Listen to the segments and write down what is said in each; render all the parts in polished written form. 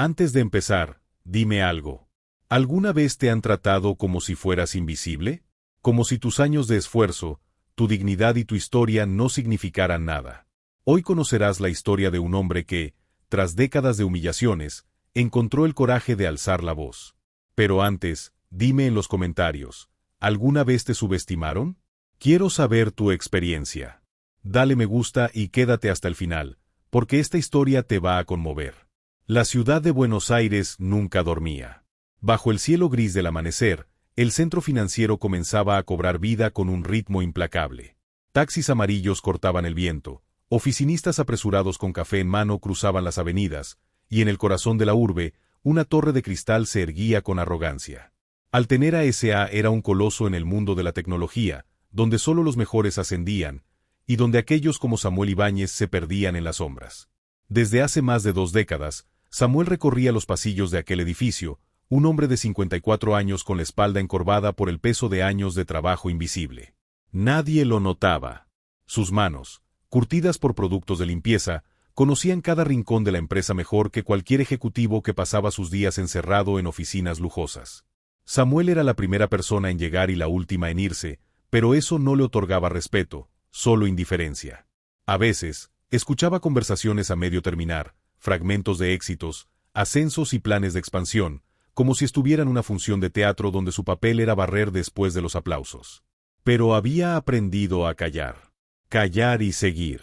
Antes de empezar, dime algo. ¿Alguna vez te han tratado como si fueras invisible? Como si tus años de esfuerzo, tu dignidad y tu historia no significaran nada. Hoy conocerás la historia de un hombre que, tras décadas de humillaciones, encontró el coraje de alzar la voz. Pero antes, dime en los comentarios, ¿alguna vez te subestimaron? Quiero saber tu experiencia. Dale me gusta y quédate hasta el final, porque esta historia te va a conmover. La ciudad de Buenos Aires nunca dormía. Bajo el cielo gris del amanecer, el centro financiero comenzaba a cobrar vida con un ritmo implacable. Taxis amarillos cortaban el viento, oficinistas apresurados con café en mano cruzaban las avenidas, y en el corazón de la urbe, una torre de cristal se erguía con arrogancia. Altenera S.A. era un coloso en el mundo de la tecnología, donde solo los mejores ascendían, y donde aquellos como Samuel Ibáñez se perdían en las sombras. Desde hace más de 2 décadas, Samuel recorría los pasillos de aquel edificio, un hombre de 54 años con la espalda encorvada por el peso de años de trabajo invisible. Nadie lo notaba. Sus manos, curtidas por productos de limpieza, conocían cada rincón de la empresa mejor que cualquier ejecutivo que pasaba sus días encerrado en oficinas lujosas. Samuel era la primera persona en llegar y la última en irse, pero eso no le otorgaba respeto, solo indiferencia. A veces, escuchaba conversaciones a medio terminar, fragmentos de éxitos, ascensos y planes de expansión, como si estuviera en una función de teatro donde su papel era barrer después de los aplausos. Pero había aprendido a callar. Callar y seguir.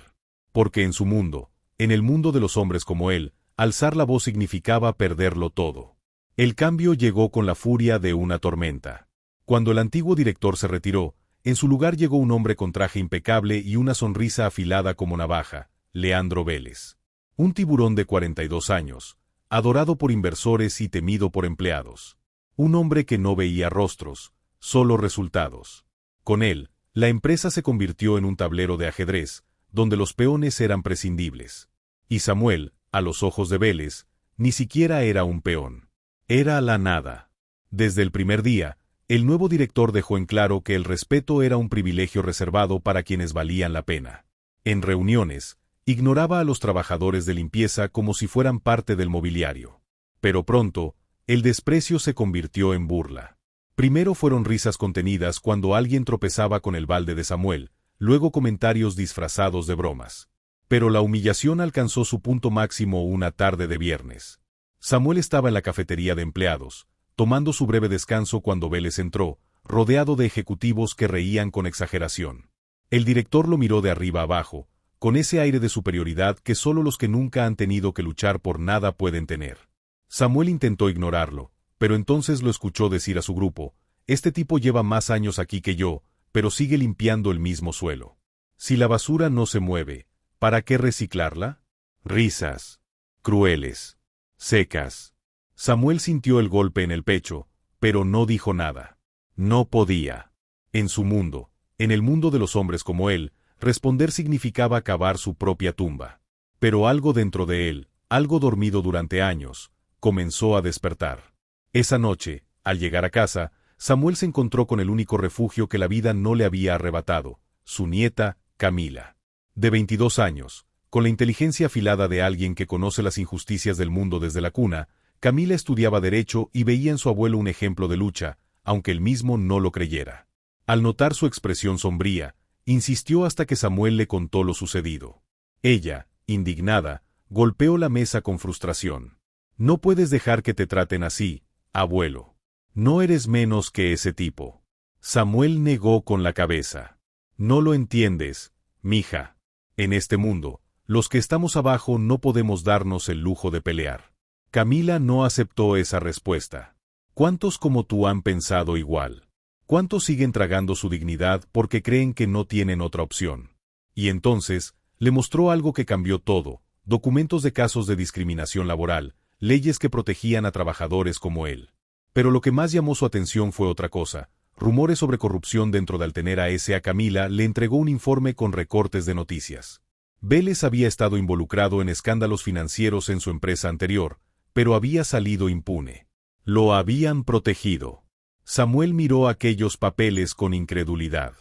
Porque en su mundo, en el mundo de los hombres como él, alzar la voz significaba perderlo todo. El cambio llegó con la furia de una tormenta. Cuando el antiguo director se retiró, en su lugar llegó un hombre con traje impecable y una sonrisa afilada como navaja, Leandro Vélez. Un tiburón de 42 años, adorado por inversores y temido por empleados. Un hombre que no veía rostros, solo resultados. Con él, la empresa se convirtió en un tablero de ajedrez, donde los peones eran prescindibles. Y Samuel, a los ojos de Vélez, ni siquiera era un peón. Era la nada. Desde el primer día, el nuevo director dejó en claro que el respeto era un privilegio reservado para quienes valían la pena. En reuniones, ignoraba a los trabajadores de limpieza como si fueran parte del mobiliario. Pero pronto, el desprecio se convirtió en burla. Primero fueron risas contenidas cuando alguien tropezaba con el balde de Samuel, luego comentarios disfrazados de bromas. Pero la humillación alcanzó su punto máximo una tarde de viernes. Samuel estaba en la cafetería de empleados, tomando su breve descanso cuando Vélez entró, rodeado de ejecutivos que reían con exageración. El director lo miró de arriba abajo, con ese aire de superioridad que solo los que nunca han tenido que luchar por nada pueden tener. Samuel intentó ignorarlo, pero entonces lo escuchó decir a su grupo: «Este tipo lleva más años aquí que yo, pero sigue limpiando el mismo suelo. Si la basura no se mueve, ¿para qué reciclarla?». Risas. Crueles. Secas. Samuel sintió el golpe en el pecho, pero no dijo nada. No podía. En su mundo, en el mundo de los hombres como él, responder significaba cavar su propia tumba. Pero algo dentro de él, algo dormido durante años, comenzó a despertar. Esa noche, al llegar a casa, Samuel se encontró con el único refugio que la vida no le había arrebatado, su nieta, Camila. De 22 años, con la inteligencia afilada de alguien que conoce las injusticias del mundo desde la cuna, Camila estudiaba Derecho y veía en su abuelo un ejemplo de lucha, aunque él mismo no lo creyera. Al notar su expresión sombría, insistió hasta que Samuel le contó lo sucedido. Ella, indignada, golpeó la mesa con frustración. «No puedes dejar que te traten así, abuelo. No eres menos que ese tipo». Samuel negó con la cabeza. «No lo entiendes, mija. En este mundo, los que estamos abajo no podemos darnos el lujo de pelear». Camila no aceptó esa respuesta. ¿Cuántos como tú han pensado igual? ¿Cuántos siguen tragando su dignidad porque creen que no tienen otra opción? Y entonces, le mostró algo que cambió todo: documentos de casos de discriminación laboral, leyes que protegían a trabajadores como él. Pero lo que más llamó su atención fue otra cosa: rumores sobre corrupción dentro de Altenera S.A. Camila le entregó un informe con recortes de noticias. Vélez había estado involucrado en escándalos financieros en su empresa anterior, pero había salido impune. Lo habían protegido. Samuel miró aquellos papeles con incredulidad.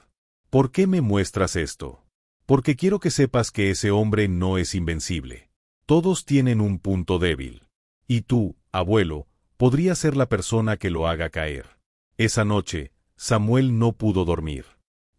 «¿Por qué me muestras esto?». «Porque quiero que sepas que ese hombre no es invencible. Todos tienen un punto débil. Y tú, abuelo, podrías ser la persona que lo haga caer. Esa noche, Samuel no pudo dormir.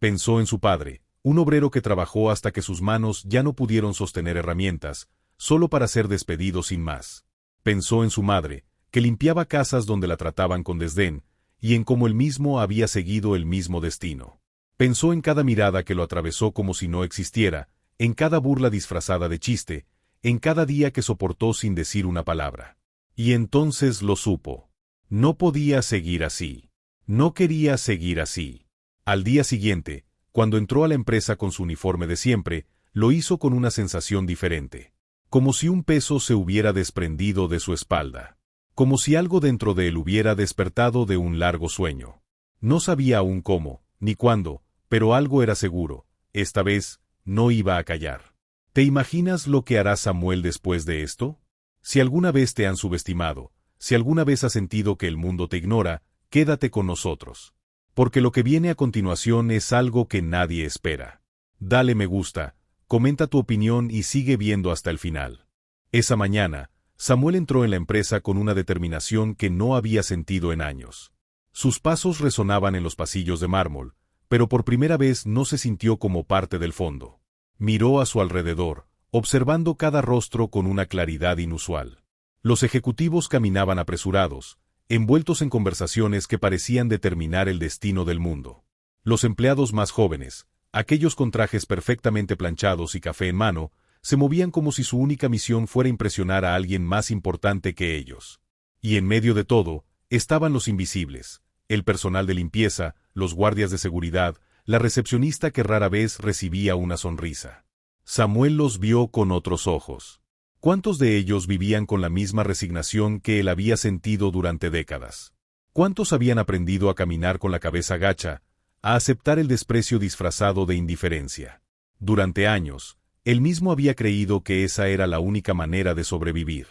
Pensó en su padre, un obrero que trabajó hasta que sus manos ya no pudieron sostener herramientas, solo para ser despedido sin más. Pensó en su madre, que limpiaba casas donde la trataban con desdén, y en cómo él mismo había seguido el mismo destino. Pensó en cada mirada que lo atravesó como si no existiera, en cada burla disfrazada de chiste, en cada día que soportó sin decir una palabra. Y entonces lo supo. No podía seguir así. No quería seguir así. Al día siguiente, cuando entró a la empresa con su uniforme de siempre, lo hizo con una sensación diferente. Como si un peso se hubiera desprendido de su espalda. Como si algo dentro de él hubiera despertado de un largo sueño. No sabía aún cómo, ni cuándo, pero algo era seguro. Esta vez, no iba a callar. ¿Te imaginas lo que hará Samuel después de esto? Si alguna vez te han subestimado, si alguna vez has sentido que el mundo te ignora, quédate con nosotros. Porque lo que viene a continuación es algo que nadie espera. Dale me gusta, comenta tu opinión y sigue viendo hasta el final. Esa mañana, Samuel entró en la empresa con una determinación que no había sentido en años. Sus pasos resonaban en los pasillos de mármol, pero por primera vez no se sintió como parte del fondo. Miró a su alrededor, observando cada rostro con una claridad inusual. Los ejecutivos caminaban apresurados, envueltos en conversaciones que parecían determinar el destino del mundo. Los empleados más jóvenes, aquellos con trajes perfectamente planchados y café en mano, se movían como si su única misión fuera impresionar a alguien más importante que ellos. Y en medio de todo, estaban los invisibles, el personal de limpieza, los guardias de seguridad, la recepcionista que rara vez recibía una sonrisa. Samuel los vio con otros ojos. ¿Cuántos de ellos vivían con la misma resignación que él había sentido durante décadas? ¿Cuántos habían aprendido a caminar con la cabeza gacha, a aceptar el desprecio disfrazado de indiferencia? Durante años, él mismo había creído que esa era la única manera de sobrevivir.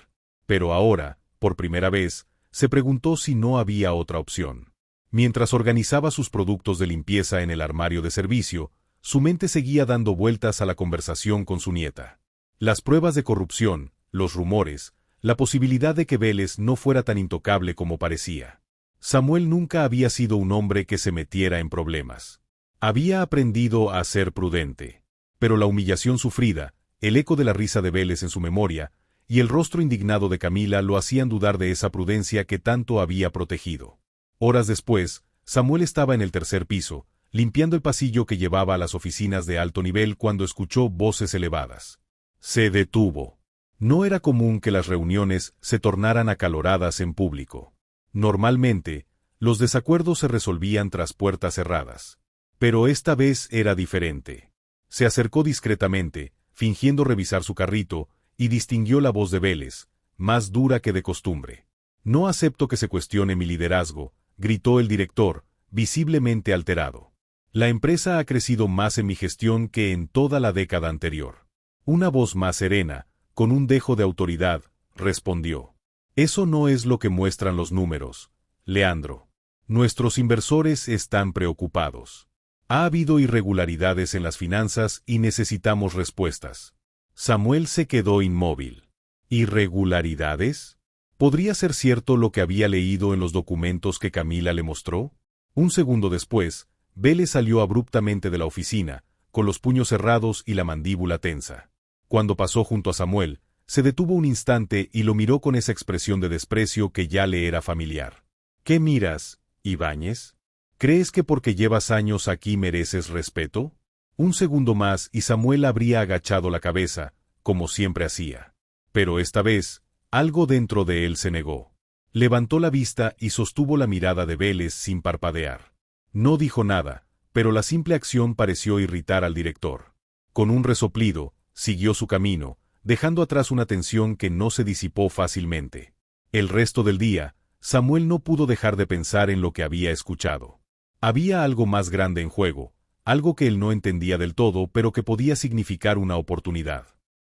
Pero ahora, por primera vez, se preguntó si no había otra opción. Mientras organizaba sus productos de limpieza en el armario de servicio, su mente seguía dando vueltas a la conversación con su nieta. Las pruebas de corrupción, los rumores, la posibilidad de que Vélez no fuera tan intocable como parecía. Samuel nunca había sido un hombre que se metiera en problemas. Había aprendido a ser prudente. Pero la humillación sufrida, el eco de la risa de Vélez en su memoria, y el rostro indignado de Camila lo hacían dudar de esa prudencia que tanto había protegido. Horas después, Samuel estaba en el tercer piso, limpiando el pasillo que llevaba a las oficinas de alto nivel cuando escuchó voces elevadas. Se detuvo. No era común que las reuniones se tornaran acaloradas en público. Normalmente, los desacuerdos se resolvían tras puertas cerradas. Pero esta vez era diferente. Se acercó discretamente, fingiendo revisar su carrito, y distinguió la voz de Vélez, más dura que de costumbre. No acepto que se cuestione mi liderazgo, gritó el director, visiblemente alterado. La empresa ha crecido más en mi gestión que en toda la década anterior. Una voz más serena, con un dejo de autoridad, respondió. Eso no es lo que muestran los números, Leandro. Nuestros inversores están preocupados. Ha habido irregularidades en las finanzas y necesitamos respuestas. Samuel se quedó inmóvil. ¿Irregularidades? ¿Podría ser cierto lo que había leído en los documentos que Camila le mostró? Un segundo después, Vélez salió abruptamente de la oficina, con los puños cerrados y la mandíbula tensa. Cuando pasó junto a Samuel, se detuvo un instante y lo miró con esa expresión de desprecio que ya le era familiar. ¿Qué miras, Ibáñez? ¿Crees que porque llevas años aquí mereces respeto? Un segundo más y Samuel habría agachado la cabeza, como siempre hacía. Pero esta vez, algo dentro de él se negó. Levantó la vista y sostuvo la mirada de Vélez sin parpadear. No dijo nada, pero la simple acción pareció irritar al director. Con un resoplido, siguió su camino, dejando atrás una tensión que no se disipó fácilmente. El resto del día, Samuel no pudo dejar de pensar en lo que había escuchado. Había algo más grande en juego, algo que él no entendía del todo pero que podía significar una oportunidad.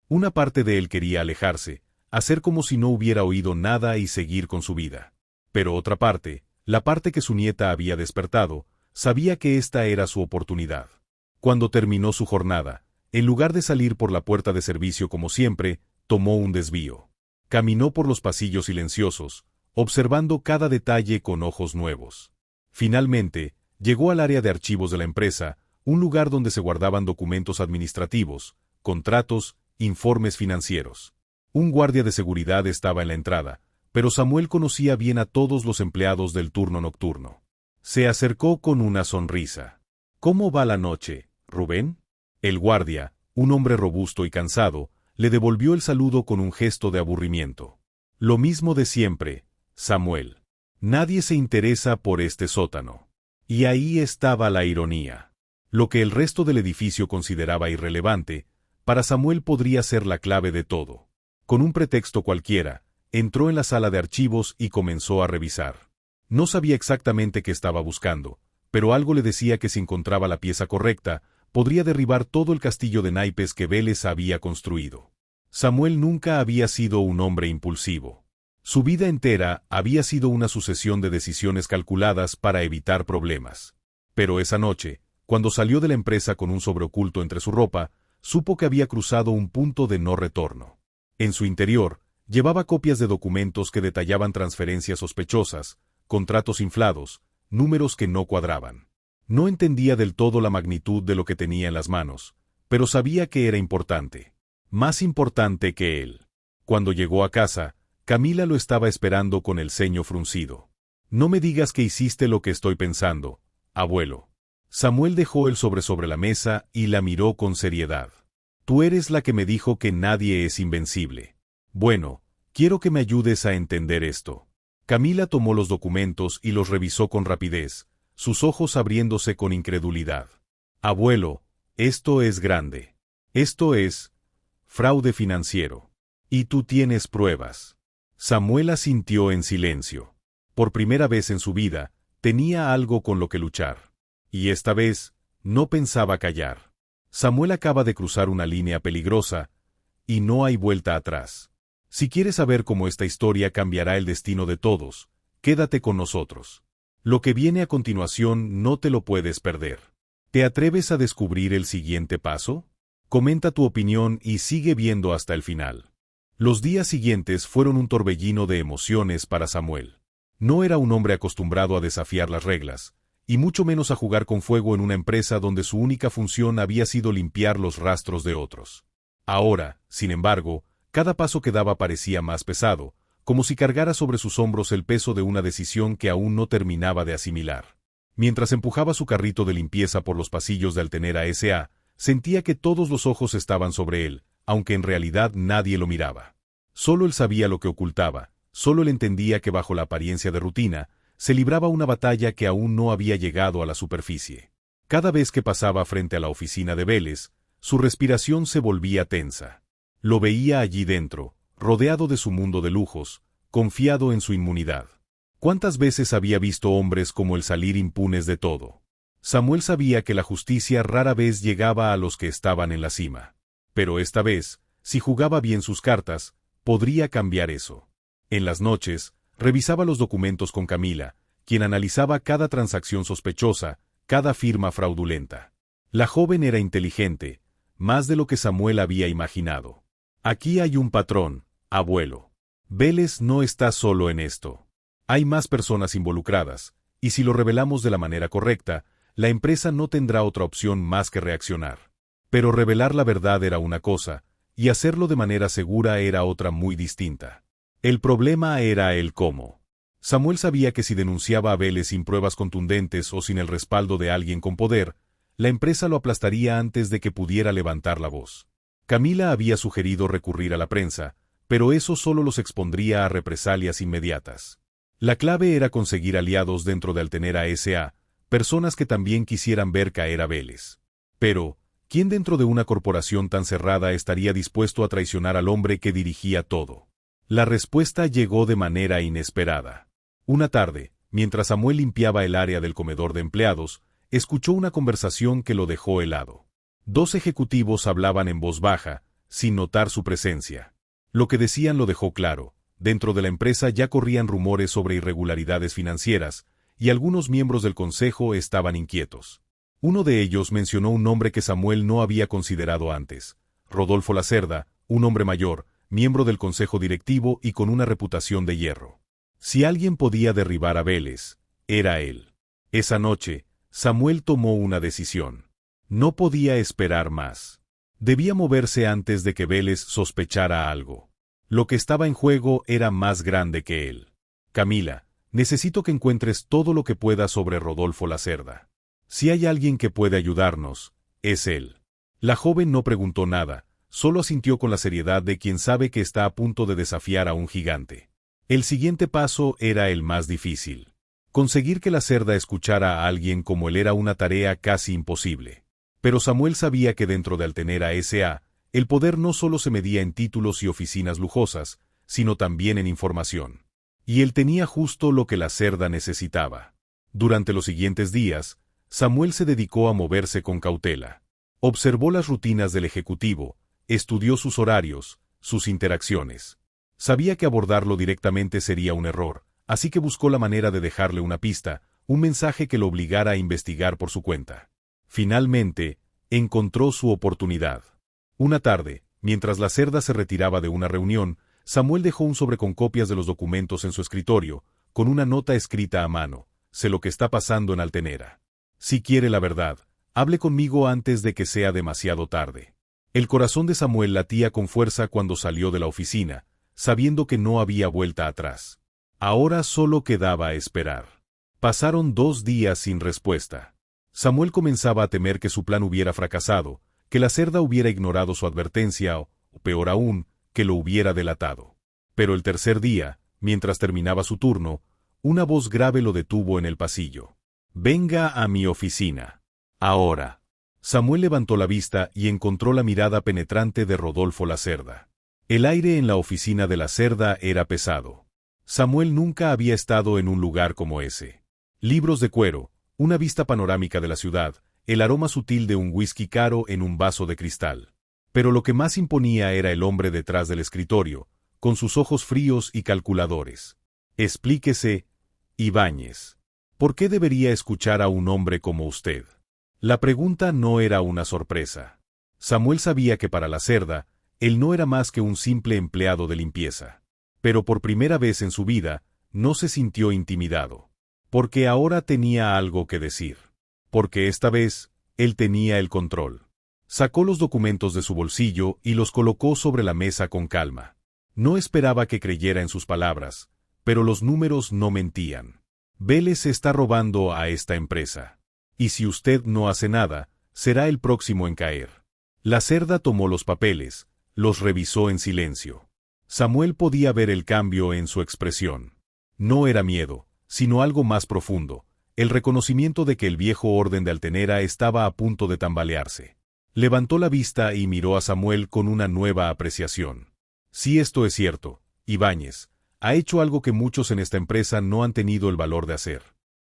Una parte de él quería alejarse, hacer como si no hubiera oído nada y seguir con su vida. Pero otra parte, la parte que su nieta había despertado, sabía que esta era su oportunidad. Cuando terminó su jornada, en lugar de salir por la puerta de servicio como siempre, tomó un desvío. Caminó por los pasillos silenciosos, observando cada detalle con ojos nuevos. Finalmente, llegó al área de archivos de la empresa, un lugar donde se guardaban documentos administrativos, contratos, informes financieros. Un guardia de seguridad estaba en la entrada, pero Samuel conocía bien a todos los empleados del turno nocturno. Se acercó con una sonrisa. «¿Cómo va la noche, Rubén?» El guardia, un hombre robusto y cansado, le devolvió el saludo con un gesto de aburrimiento. «Lo mismo de siempre, Samuel. Nadie se interesa por este sótano». Y ahí estaba la ironía. Lo que el resto del edificio consideraba irrelevante, para Samuel podría ser la clave de todo. Con un pretexto cualquiera, entró en la sala de archivos y comenzó a revisar. No sabía exactamente qué estaba buscando, pero algo le decía que si encontraba la pieza correcta, podría derribar todo el castillo de naipes que Vélez había construido. Samuel nunca había sido un hombre impulsivo. Su vida entera había sido una sucesión de decisiones calculadas para evitar problemas. Pero esa noche, cuando salió de la empresa con un sobre oculto entre su ropa, supo que había cruzado un punto de no retorno. En su interior, llevaba copias de documentos que detallaban transferencias sospechosas, contratos inflados, números que no cuadraban. No entendía del todo la magnitud de lo que tenía en las manos, pero sabía que era importante. Más importante que él. Cuando llegó a casa, Camila lo estaba esperando con el ceño fruncido. «No me digas que hiciste lo que estoy pensando, abuelo». Samuel dejó el sobre la mesa y la miró con seriedad. «Tú eres la que me dijo que nadie es invencible. Bueno, quiero que me ayudes a entender esto». Camila tomó los documentos y los revisó con rapidez, sus ojos abriéndose con incredulidad. «Abuelo, esto es grande. Esto es fraude financiero. Y tú tienes pruebas». Samuel asintió en silencio. Por primera vez en su vida, tenía algo con lo que luchar. Y esta vez, no pensaba callar. Samuel acaba de cruzar una línea peligrosa, y no hay vuelta atrás. Si quieres saber cómo esta historia cambiará el destino de todos, quédate con nosotros. Lo que viene a continuación no te lo puedes perder. ¿Te atreves a descubrir el siguiente paso? Comenta tu opinión y sigue viendo hasta el final. Los días siguientes fueron un torbellino de emociones para Samuel. No era un hombre acostumbrado a desafiar las reglas, y mucho menos a jugar con fuego en una empresa donde su única función había sido limpiar los rastros de otros. Ahora, sin embargo, cada paso que daba parecía más pesado, como si cargara sobre sus hombros el peso de una decisión que aún no terminaba de asimilar. Mientras empujaba su carrito de limpieza por los pasillos de Altenera S.A., sentía que todos los ojos estaban sobre él, aunque en realidad nadie lo miraba. Solo él sabía lo que ocultaba, solo él entendía que bajo la apariencia de rutina, se libraba una batalla que aún no había llegado a la superficie. Cada vez que pasaba frente a la oficina de Vélez, su respiración se volvía tensa. Lo veía allí dentro, rodeado de su mundo de lujos, confiado en su inmunidad. ¿Cuántas veces había visto hombres como él salir impunes de todo? Samuel sabía que la justicia rara vez llegaba a los que estaban en la cima. Pero esta vez, si jugaba bien sus cartas, podría cambiar eso. En las noches, revisaba los documentos con Camila, quien analizaba cada transacción sospechosa, cada firma fraudulenta. La joven era inteligente, más de lo que Samuel había imaginado. «Aquí hay un patrón, abuelo. Vélez no está solo en esto. Hay más personas involucradas, y si lo revelamos de la manera correcta, la empresa no tendrá otra opción más que reaccionar». Pero revelar la verdad era una cosa, y hacerlo de manera segura era otra muy distinta. El problema era el cómo. Samuel sabía que si denunciaba a Vélez sin pruebas contundentes o sin el respaldo de alguien con poder, la empresa lo aplastaría antes de que pudiera levantar la voz. Camila había sugerido recurrir a la prensa, pero eso solo los expondría a represalias inmediatas. La clave era conseguir aliados dentro de Altenera S.A., personas que también quisieran ver caer a Vélez. Pero, ¿quién dentro de una corporación tan cerrada estaría dispuesto a traicionar al hombre que dirigía todo? La respuesta llegó de manera inesperada. Una tarde, mientras Samuel limpiaba el área del comedor de empleados, escuchó una conversación que lo dejó helado. Dos ejecutivos hablaban en voz baja, sin notar su presencia. Lo que decían lo dejó claro. Dentro de la empresa ya corrían rumores sobre irregularidades financieras, y algunos miembros del consejo estaban inquietos. Uno de ellos mencionó un nombre que Samuel no había considerado antes: Rodolfo Lacerda, un hombre mayor, miembro del consejo directivo y con una reputación de hierro. Si alguien podía derribar a Vélez, era él. Esa noche, Samuel tomó una decisión. No podía esperar más. Debía moverse antes de que Vélez sospechara algo. Lo que estaba en juego era más grande que él. Camila, necesito que encuentres todo lo que puedas sobre Rodolfo Lacerda. Si hay alguien que puede ayudarnos, es él. La joven no preguntó nada, solo asintió con la seriedad de quien sabe que está a punto de desafiar a un gigante. El siguiente paso era el más difícil. Conseguir que Lacerda escuchara a alguien como él era una tarea casi imposible. Pero Samuel sabía que dentro de Altenera S.A., el poder no solo se medía en títulos y oficinas lujosas, sino también en información. Y él tenía justo lo que Lacerda necesitaba. Durante los siguientes días, Samuel se dedicó a moverse con cautela. Observó las rutinas del ejecutivo, estudió sus horarios, sus interacciones. Sabía que abordarlo directamente sería un error, así que buscó la manera de dejarle una pista, un mensaje que lo obligara a investigar por su cuenta. Finalmente, encontró su oportunidad. Una tarde, mientras Lacerda se retiraba de una reunión, Samuel dejó un sobre con copias de los documentos en su escritorio, con una nota escrita a mano: sé lo que está pasando en Altenera. Si quiere la verdad, hable conmigo antes de que sea demasiado tarde. El corazón de Samuel latía con fuerza cuando salió de la oficina, sabiendo que no había vuelta atrás. Ahora solo quedaba esperar. Pasaron 2 días sin respuesta. Samuel comenzaba a temer que su plan hubiera fracasado, que Lacerda hubiera ignorado su advertencia o, peor aún, que lo hubiera delatado. Pero el tercer día, mientras terminaba su turno, una voz grave lo detuvo en el pasillo. «Venga a mi oficina. Ahora». Samuel levantó la vista y encontró la mirada penetrante de Rodolfo Lacerda. El aire en la oficina de Lacerda era pesado. Samuel nunca había estado en un lugar como ese. Libros de cuero, una vista panorámica de la ciudad, el aroma sutil de un whisky caro en un vaso de cristal. Pero lo que más imponía era el hombre detrás del escritorio, con sus ojos fríos y calculadores. Explíquese, Ibáñez. ¿Por qué debería escuchar a un hombre como usted? La pregunta no era una sorpresa. Samuel sabía que para Lacerda, él no era más que un simple empleado de limpieza. Pero por primera vez en su vida, no se sintió intimidado. Porque ahora tenía algo que decir. Porque esta vez, él tenía el control. Sacó los documentos de su bolsillo y los colocó sobre la mesa con calma. No esperaba que creyera en sus palabras, pero los números no mentían. Vélez está robando a esta empresa. Y si usted no hace nada, será el próximo en caer. Lacerda tomó los papeles, los revisó en silencio. Samuel podía ver el cambio en su expresión. No era miedo, sino algo más profundo, el reconocimiento de que el viejo orden de Altenera estaba a punto de tambalearse. Levantó la vista y miró a Samuel con una nueva apreciación. Si esto es cierto, Ibáñez ha hecho algo que muchos en esta empresa no han tenido el valor de hacer.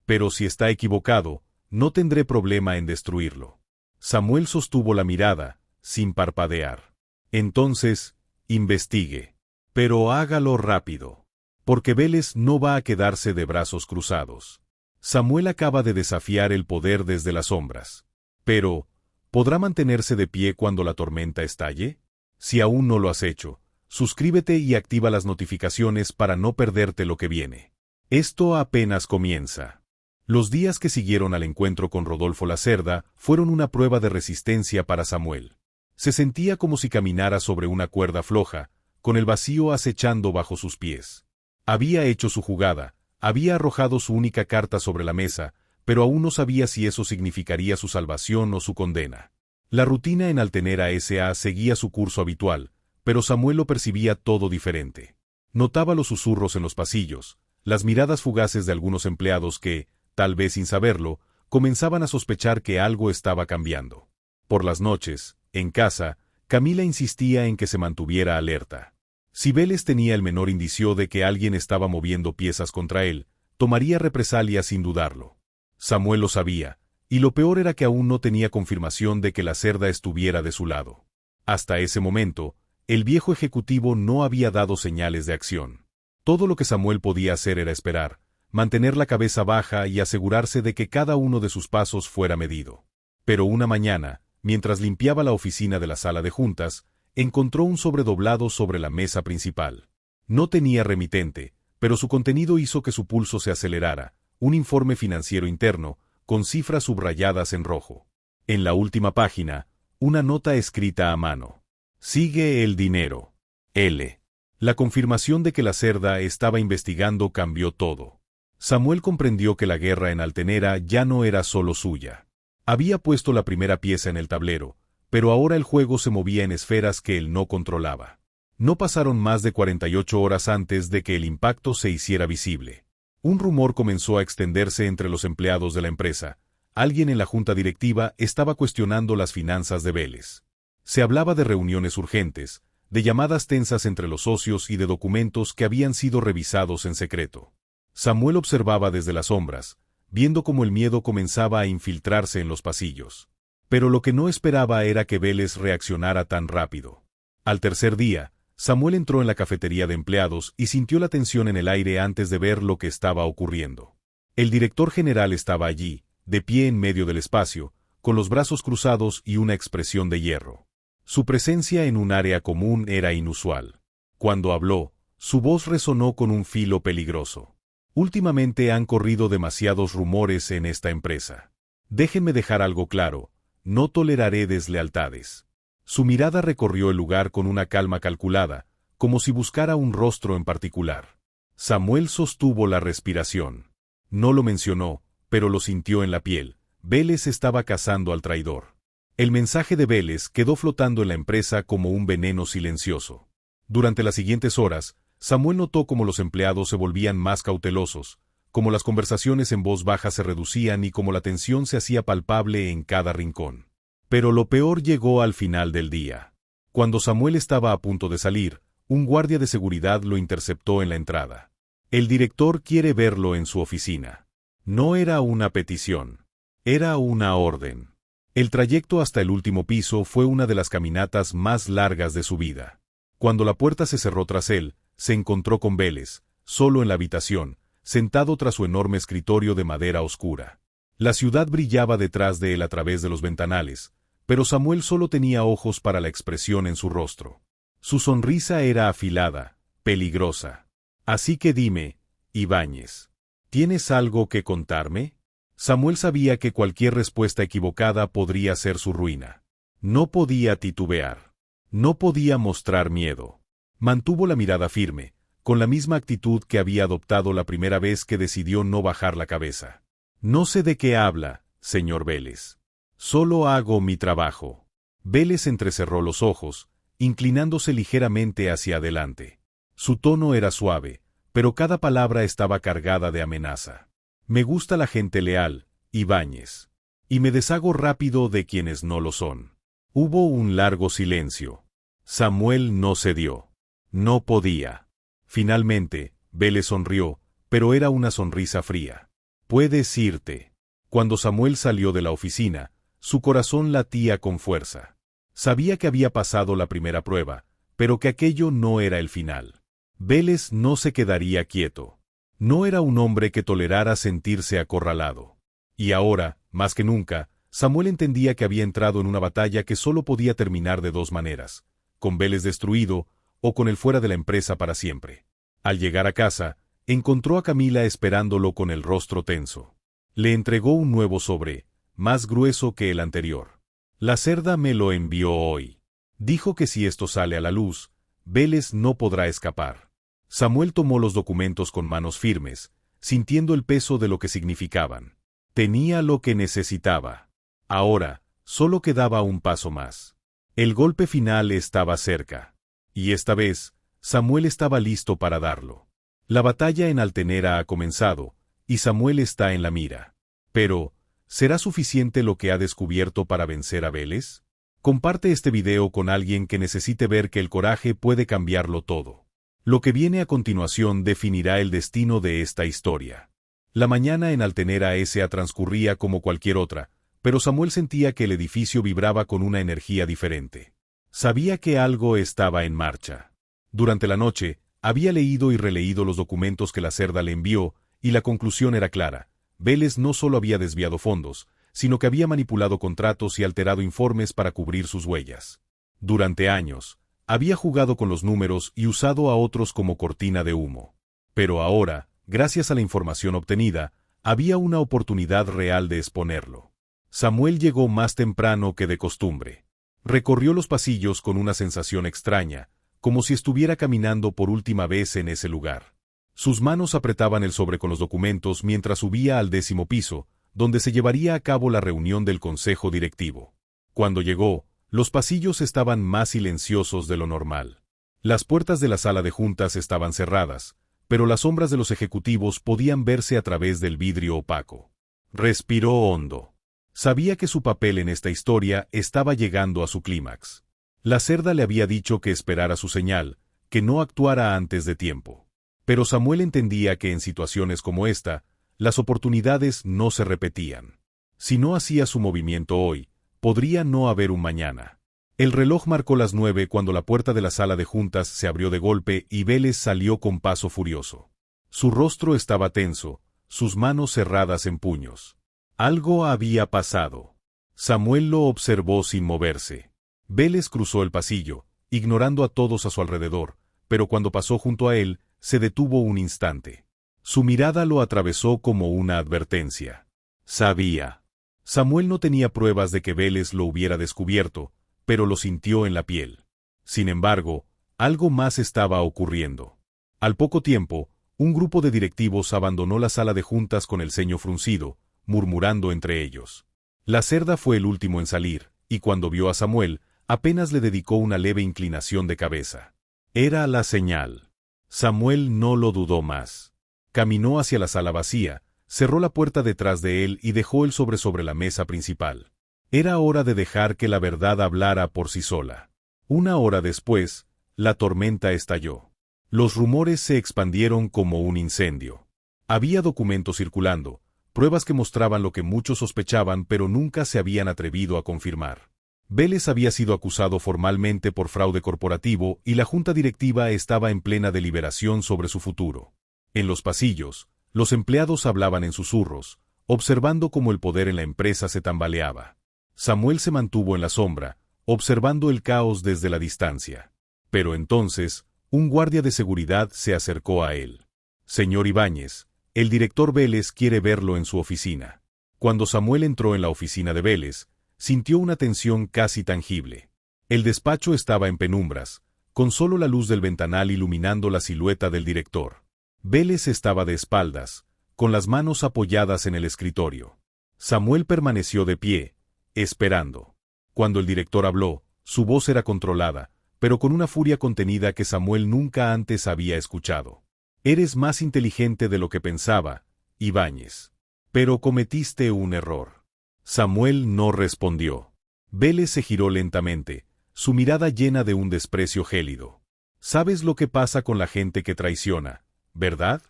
Pero si está equivocado, no tendré problema en destruirlo. Samuel sostuvo la mirada, sin parpadear. Entonces, investigue. Pero hágalo rápido. Porque Vélez no va a quedarse de brazos cruzados. Samuel acaba de desafiar el poder desde las sombras. Pero, ¿podrá mantenerse de pie cuando la tormenta estalle? Si aún no lo has hecho, suscríbete y activa las notificaciones para no perderte lo que viene. Esto apenas comienza. Los días que siguieron al encuentro con Rodolfo Lacerda fueron una prueba de resistencia para Samuel. Se sentía como si caminara sobre una cuerda floja, con el vacío acechando bajo sus pies. Había hecho su jugada, había arrojado su única carta sobre la mesa, pero aún no sabía si eso significaría su salvación o su condena. La rutina en Altenera S.A. seguía su curso habitual, pero Samuel lo percibía todo diferente. Notaba los susurros en los pasillos, las miradas fugaces de algunos empleados que, tal vez sin saberlo, comenzaban a sospechar que algo estaba cambiando. Por las noches, en casa, Camila insistía en que se mantuviera alerta. Si Vélez tenía el menor indicio de que alguien estaba moviendo piezas contra él, tomaría represalias sin dudarlo. Samuel lo sabía, y lo peor era que aún no tenía confirmación de que Lacerda estuviera de su lado. Hasta ese momento, el viejo ejecutivo no había dado señales de acción. Todo lo que Samuel podía hacer era esperar, mantener la cabeza baja y asegurarse de que cada uno de sus pasos fuera medido. Pero una mañana, mientras limpiaba la oficina de la sala de juntas, encontró un sobre doblado sobre la mesa principal. No tenía remitente, pero su contenido hizo que su pulso se acelerara, un informe financiero interno, con cifras subrayadas en rojo. En la última página, una nota escrita a mano. Sigue el dinero. L. La confirmación de que la Cerda estaba investigando cambió todo. Samuel comprendió que la guerra en Altenera ya no era solo suya. Había puesto la primera pieza en el tablero, pero ahora el juego se movía en esferas que él no controlaba. No pasaron más de 48 horas antes de que el impacto se hiciera visible. Un rumor comenzó a extenderse entre los empleados de la empresa. Alguien en la junta directiva estaba cuestionando las finanzas de Vélez. Se hablaba de reuniones urgentes, de llamadas tensas entre los socios y de documentos que habían sido revisados en secreto. Samuel observaba desde las sombras, viendo cómo el miedo comenzaba a infiltrarse en los pasillos. Pero lo que no esperaba era que Vélez reaccionara tan rápido. Al tercer día, Samuel entró en la cafetería de empleados y sintió la tensión en el aire antes de ver lo que estaba ocurriendo. El director general estaba allí, de pie en medio del espacio, con los brazos cruzados y una expresión de hierro. Su presencia en un área común era inusual. Cuando habló, su voz resonó con un filo peligroso. Últimamente han corrido demasiados rumores en esta empresa. Déjenme dejar algo claro, no toleraré deslealtades. Su mirada recorrió el lugar con una calma calculada, como si buscara un rostro en particular. Samuel sostuvo la respiración. No lo mencionó, pero lo sintió en la piel. Vélez estaba cazando al traidor. El mensaje de Vélez quedó flotando en la empresa como un veneno silencioso. Durante las siguientes horas, Samuel notó cómo los empleados se volvían más cautelosos, cómo las conversaciones en voz baja se reducían y cómo la tensión se hacía palpable en cada rincón. Pero lo peor llegó al final del día. Cuando Samuel estaba a punto de salir, un guardia de seguridad lo interceptó en la entrada. El director quiere verlo en su oficina. No era una petición. Era una orden. El trayecto hasta el último piso fue una de las caminatas más largas de su vida. Cuando la puerta se cerró tras él, se encontró con Vélez, solo en la habitación, sentado tras su enorme escritorio de madera oscura. La ciudad brillaba detrás de él a través de los ventanales, pero Samuel solo tenía ojos para la expresión en su rostro. Su sonrisa era afilada, peligrosa. Así que dime, Ibáñez, ¿tienes algo que contarme? Samuel sabía que cualquier respuesta equivocada podría ser su ruina. No podía titubear. No podía mostrar miedo. Mantuvo la mirada firme, con la misma actitud que había adoptado la primera vez que decidió no bajar la cabeza. No sé de qué habla, señor Vélez. Solo hago mi trabajo. Vélez entrecerró los ojos, inclinándose ligeramente hacia adelante. Su tono era suave, pero cada palabra estaba cargada de amenaza. Me gusta la gente leal, Ibáñez. Y me deshago rápido de quienes no lo son. Hubo un largo silencio. Samuel no cedió. No podía. Finalmente, Vélez sonrió, pero era una sonrisa fría. Puedes irte. Cuando Samuel salió de la oficina, su corazón latía con fuerza. Sabía que había pasado la primera prueba, pero que aquello no era el final. Vélez no se quedaría quieto. No era un hombre que tolerara sentirse acorralado. Y ahora, más que nunca, Samuel entendía que había entrado en una batalla que solo podía terminar de dos maneras, con Vélez destruido o con él fuera de la empresa para siempre. Al llegar a casa, encontró a Camila esperándolo con el rostro tenso. Le entregó un nuevo sobre, más grueso que el anterior. La Cerda me lo envió hoy. Dijo que si esto sale a la luz, Vélez no podrá escapar. Samuel tomó los documentos con manos firmes, sintiendo el peso de lo que significaban. Tenía lo que necesitaba. Ahora, solo quedaba un paso más. El golpe final estaba cerca. Y esta vez, Samuel estaba listo para darlo. La batalla en Altenera ha comenzado, y Samuel está en la mira. Pero, ¿será suficiente lo que ha descubierto para vencer a Vélez? Comparte este video con alguien que necesite ver que el coraje puede cambiarlo todo. Lo que viene a continuación definirá el destino de esta historia. La mañana en Altenera S.A. transcurría como cualquier otra, pero Samuel sentía que el edificio vibraba con una energía diferente. Sabía que algo estaba en marcha. Durante la noche, había leído y releído los documentos que la Cerda le envió, y la conclusión era clara. Vélez no solo había desviado fondos, sino que había manipulado contratos y alterado informes para cubrir sus huellas. Durante años, Había jugado con los números y usado a otros como cortina de humo. Pero ahora, gracias a la información obtenida, había una oportunidad real de exponerlo. Samuel llegó más temprano que de costumbre. Recorrió los pasillos con una sensación extraña, como si estuviera caminando por última vez en ese lugar. Sus manos apretaban el sobre con los documentos mientras subía al 10º piso, donde se llevaría a cabo la reunión del consejo directivo. Cuando llegó, los pasillos estaban más silenciosos de lo normal. Las puertas de la sala de juntas estaban cerradas, pero las sombras de los ejecutivos podían verse a través del vidrio opaco. Respiró hondo. Sabía que su papel en esta historia estaba llegando a su clímax. La cerda le había dicho que esperara su señal, que no actuara antes de tiempo. Pero Samuel entendía que en situaciones como esta, las oportunidades no se repetían. Si no hacía su movimiento hoy, podría no haber un mañana. El reloj marcó las 9 cuando la puerta de la sala de juntas se abrió de golpe y Vélez salió con paso furioso. Su rostro estaba tenso, sus manos cerradas en puños. Algo había pasado. Samuel lo observó sin moverse. Vélez cruzó el pasillo, ignorando a todos a su alrededor, pero cuando pasó junto a él, se detuvo un instante. Su mirada lo atravesó como una advertencia. Sabía. Samuel no tenía pruebas de que Vélez lo hubiera descubierto, pero lo sintió en la piel. Sin embargo, algo más estaba ocurriendo. Al poco tiempo, un grupo de directivos abandonó la sala de juntas con el ceño fruncido, murmurando entre ellos. La cerda fue el último en salir, y cuando vio a Samuel, apenas le dedicó una leve inclinación de cabeza. Era la señal. Samuel no lo dudó más. Caminó hacia la sala vacía, cerró la puerta detrás de él y dejó el sobre la mesa principal. Era hora de dejar que la verdad hablara por sí sola. Una hora después, la tormenta estalló. Los rumores se expandieron como un incendio. Había documentos circulando, pruebas que mostraban lo que muchos sospechaban pero nunca se habían atrevido a confirmar. Vélez había sido acusado formalmente por fraude corporativo y la junta directiva estaba en plena deliberación sobre su futuro. En los pasillos, los empleados hablaban en susurros, observando cómo el poder en la empresa se tambaleaba. Samuel se mantuvo en la sombra, observando el caos desde la distancia. Pero entonces, un guardia de seguridad se acercó a él. «Señor Ibáñez, el director Vélez quiere verlo en su oficina». Cuando Samuel entró en la oficina de Vélez, sintió una tensión casi tangible. El despacho estaba en penumbras, con solo la luz del ventanal iluminando la silueta del director. Vélez estaba de espaldas, con las manos apoyadas en el escritorio. Samuel permaneció de pie, esperando. Cuando el director habló, su voz era controlada, pero con una furia contenida que Samuel nunca antes había escuchado. «Eres más inteligente de lo que pensaba, Ibáñez. Pero cometiste un error». Samuel no respondió. Vélez se giró lentamente, su mirada llena de un desprecio gélido. «Sabes lo que pasa con la gente que traiciona, ¿verdad?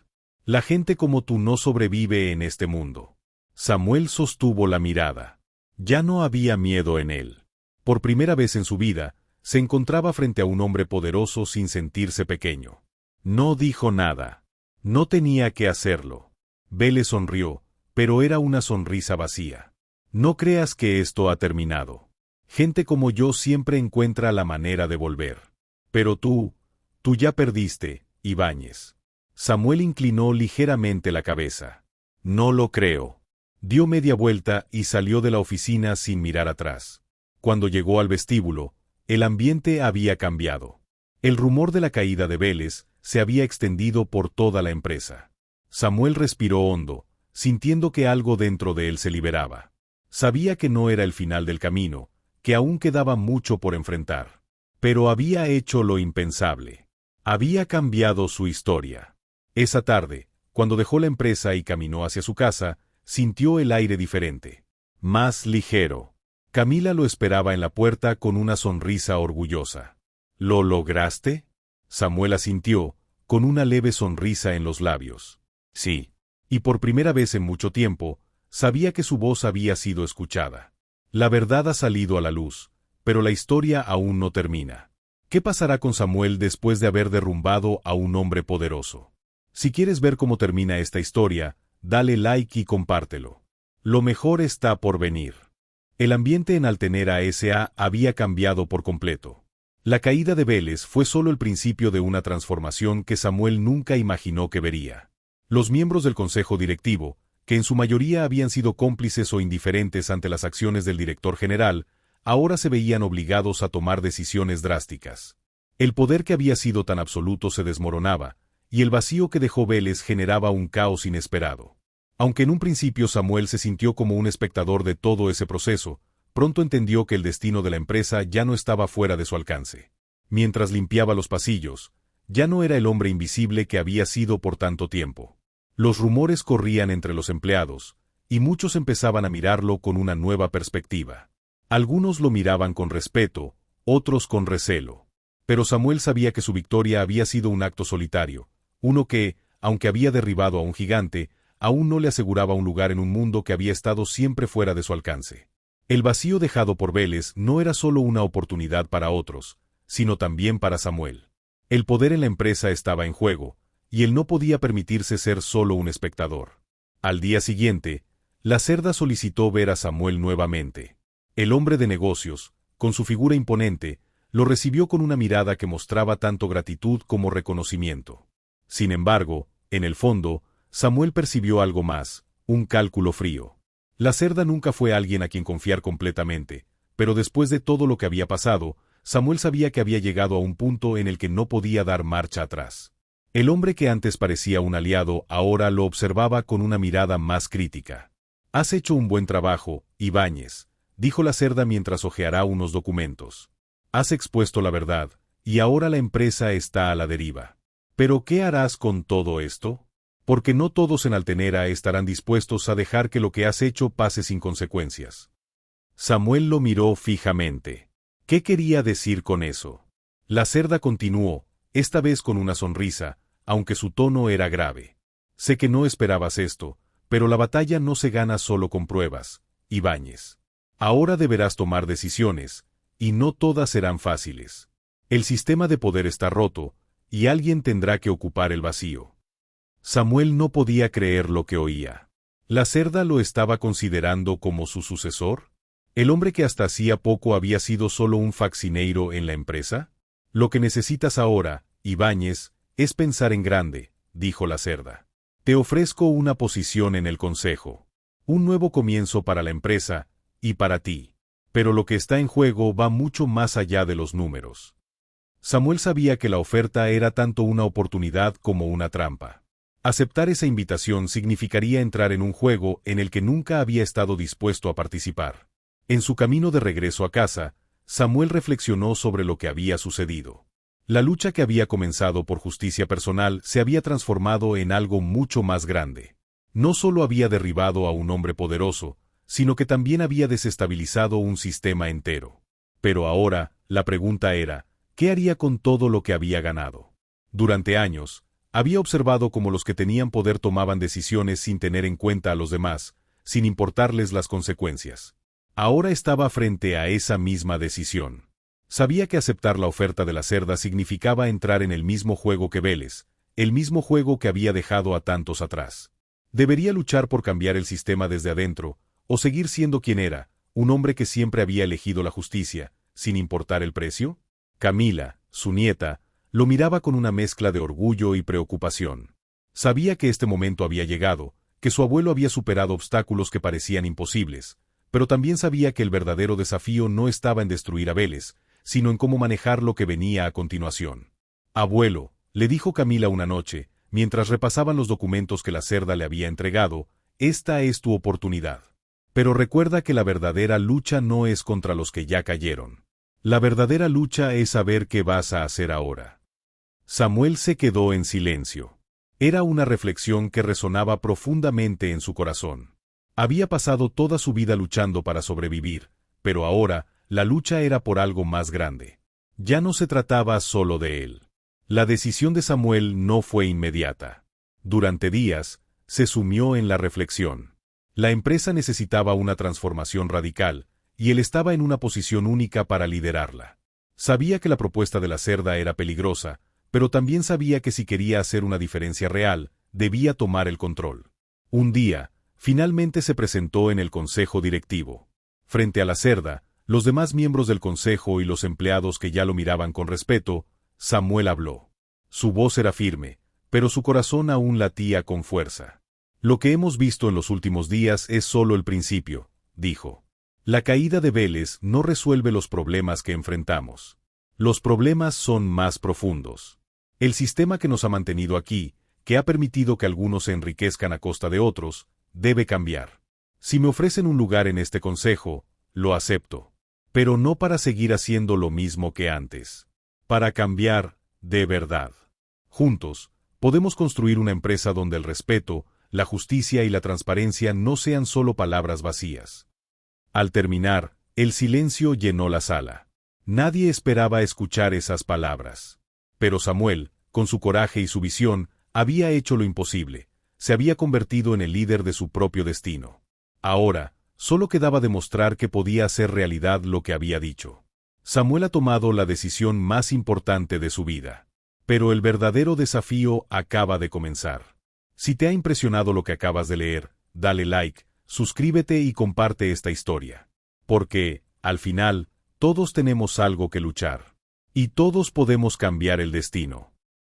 La gente como tú no sobrevive en este mundo». Samuel sostuvo la mirada. Ya no había miedo en él. Por primera vez en su vida, se encontraba frente a un hombre poderoso sin sentirse pequeño. No dijo nada. No tenía que hacerlo. Vélez sonrió, pero era una sonrisa vacía. «No creas que esto ha terminado. Gente como yo siempre encuentra la manera de volver. Pero tú ya perdiste, Ibáñez». Samuel inclinó ligeramente la cabeza. «No lo creo». Dio media vuelta y salió de la oficina sin mirar atrás. Cuando llegó al vestíbulo, el ambiente había cambiado. El rumor de la caída de Vélez se había extendido por toda la empresa. Samuel respiró hondo, sintiendo que algo dentro de él se liberaba. Sabía que no era el final del camino, que aún quedaba mucho por enfrentar. Pero había hecho lo impensable. Había cambiado su historia. Esa tarde, cuando dejó la empresa y caminó hacia su casa, sintió el aire diferente, más ligero. Camila lo esperaba en la puerta con una sonrisa orgullosa. «¿Lo lograste?». Samuel asintió, con una leve sonrisa en los labios. «Sí». Y por primera vez en mucho tiempo, sabía que su voz había sido escuchada. La verdad ha salido a la luz, pero la historia aún no termina. ¿Qué pasará con Samuel después de haber derrumbado a un hombre poderoso? Si quieres ver cómo termina esta historia, dale like y compártelo. Lo mejor está por venir. El ambiente en Altenera S.A. había cambiado por completo. La caída de Vélez fue solo el principio de una transformación que Samuel nunca imaginó que vería. Los miembros del consejo directivo, que en su mayoría habían sido cómplices o indiferentes ante las acciones del director general, ahora se veían obligados a tomar decisiones drásticas. El poder que había sido tan absoluto se desmoronaba, y el vacío que dejó Vélez generaba un caos inesperado. Aunque en un principio Samuel se sintió como un espectador de todo ese proceso, pronto entendió que el destino de la empresa ya no estaba fuera de su alcance. Mientras limpiaba los pasillos, ya no era el hombre invisible que había sido por tanto tiempo. Los rumores corrían entre los empleados, y muchos empezaban a mirarlo con una nueva perspectiva. Algunos lo miraban con respeto, otros con recelo. Pero Samuel sabía que su victoria había sido un acto solitario, uno que, aunque había derribado a un gigante, aún no le aseguraba un lugar en un mundo que había estado siempre fuera de su alcance. El vacío dejado por Vélez no era solo una oportunidad para otros, sino también para Samuel. El poder en la empresa estaba en juego, y él no podía permitirse ser solo un espectador. Al día siguiente, la Cerda solicitó ver a Samuel nuevamente. El hombre de negocios, con su figura imponente, lo recibió con una mirada que mostraba tanto gratitud como reconocimiento. Sin embargo, en el fondo, Samuel percibió algo más, un cálculo frío. La Cerda nunca fue alguien a quien confiar completamente, pero después de todo lo que había pasado, Samuel sabía que había llegado a un punto en el que no podía dar marcha atrás. El hombre que antes parecía un aliado ahora lo observaba con una mirada más crítica. «Has hecho un buen trabajo, Ibáñez», dijo la Cerda mientras hojeara unos documentos. «Has expuesto la verdad, y ahora la empresa está a la deriva. ¿Pero qué harás con todo esto? Porque no todos en Altenera estarán dispuestos a dejar que lo que has hecho pase sin consecuencias». Samuel lo miró fijamente. ¿Qué quería decir con eso? La Cerda continuó, esta vez con una sonrisa, aunque su tono era grave. «Sé que no esperabas esto, pero la batalla no se gana solo con pruebas, Ibáñez. Ahora deberás tomar decisiones, y no todas serán fáciles. El sistema de poder está roto, y alguien tendrá que ocupar el vacío». Samuel no podía creer lo que oía. ¿La Cerda lo estaba considerando como su sucesor? ¿El hombre que hasta hacía poco había sido solo un faccineiro en la empresa? «Lo que necesitas ahora, Ibáñez, es pensar en grande», dijo la Cerda. «Te ofrezco una posición en el consejo. Un nuevo comienzo para la empresa, y para ti. Pero lo que está en juego va mucho más allá de los números». Samuel sabía que la oferta era tanto una oportunidad como una trampa. Aceptar esa invitación significaría entrar en un juego en el que nunca había estado dispuesto a participar. En su camino de regreso a casa, Samuel reflexionó sobre lo que había sucedido. La lucha que había comenzado por justicia personal se había transformado en algo mucho más grande. No solo había derribado a un hombre poderoso, sino que también había desestabilizado un sistema entero. Pero ahora, la pregunta era, ¿qué haría con todo lo que había ganado? Durante años, había observado cómo los que tenían poder tomaban decisiones sin tener en cuenta a los demás, sin importarles las consecuencias. Ahora estaba frente a esa misma decisión. Sabía que aceptar la oferta de la Cerda significaba entrar en el mismo juego que Vélez, el mismo juego que había dejado a tantos atrás. ¿Debería luchar por cambiar el sistema desde adentro, o seguir siendo quien era, un hombre que siempre había elegido la justicia, sin importar el precio? Camila, su nieta, lo miraba con una mezcla de orgullo y preocupación. Sabía que este momento había llegado, que su abuelo había superado obstáculos que parecían imposibles, pero también sabía que el verdadero desafío no estaba en destruir a Vélez, sino en cómo manejar lo que venía a continuación. «Abuelo», le dijo Camila una noche, mientras repasaban los documentos que la Cerda le había entregado, «esta es tu oportunidad. Pero recuerda que la verdadera lucha no es contra los que ya cayeron. La verdadera lucha es saber qué vas a hacer ahora». Samuel se quedó en silencio. Era una reflexión que resonaba profundamente en su corazón. Había pasado toda su vida luchando para sobrevivir, pero ahora, la lucha era por algo más grande. Ya no se trataba solo de él. La decisión de Samuel no fue inmediata. Durante días, se sumió en la reflexión. La empresa necesitaba una transformación radical, y él estaba en una posición única para liderarla. Sabía que la propuesta de la Cerda era peligrosa, pero también sabía que si quería hacer una diferencia real, debía tomar el control. Un día, finalmente se presentó en el consejo directivo. Frente a la Cerda, Los demás miembros del consejo y los empleados que ya lo miraban con respeto, Samuel habló. Su voz era firme, pero su corazón aún latía con fuerza. Lo que hemos visto en los últimos días es solo el principio, dijo. La caída de Veles no resuelve los problemas que enfrentamos. Los problemas son más profundos. El sistema que nos ha mantenido aquí, que ha permitido que algunos se enriquezcan a costa de otros, debe cambiar. Si me ofrecen un lugar en este consejo, lo acepto. Pero no para seguir haciendo lo mismo que antes. Para cambiar, de verdad. Juntos, podemos construir una empresa donde el respeto, la justicia y la transparencia no sean solo palabras vacías. Al terminar, el silencio llenó la sala. Nadie esperaba escuchar esas palabras. Pero Samuel, con su coraje y su visión, había hecho lo imposible. Se había convertido en el líder de su propio destino. Ahora, solo quedaba demostrar que podía hacer realidad lo que había dicho. Samuel ha tomado la decisión más importante de su vida. Pero el verdadero desafío acaba de comenzar. Si te ha impresionado lo que acabas de leer, dale like, suscríbete y comparte esta historia. Porque, al final, todos tenemos algo que luchar. Y todos podemos cambiar el destino.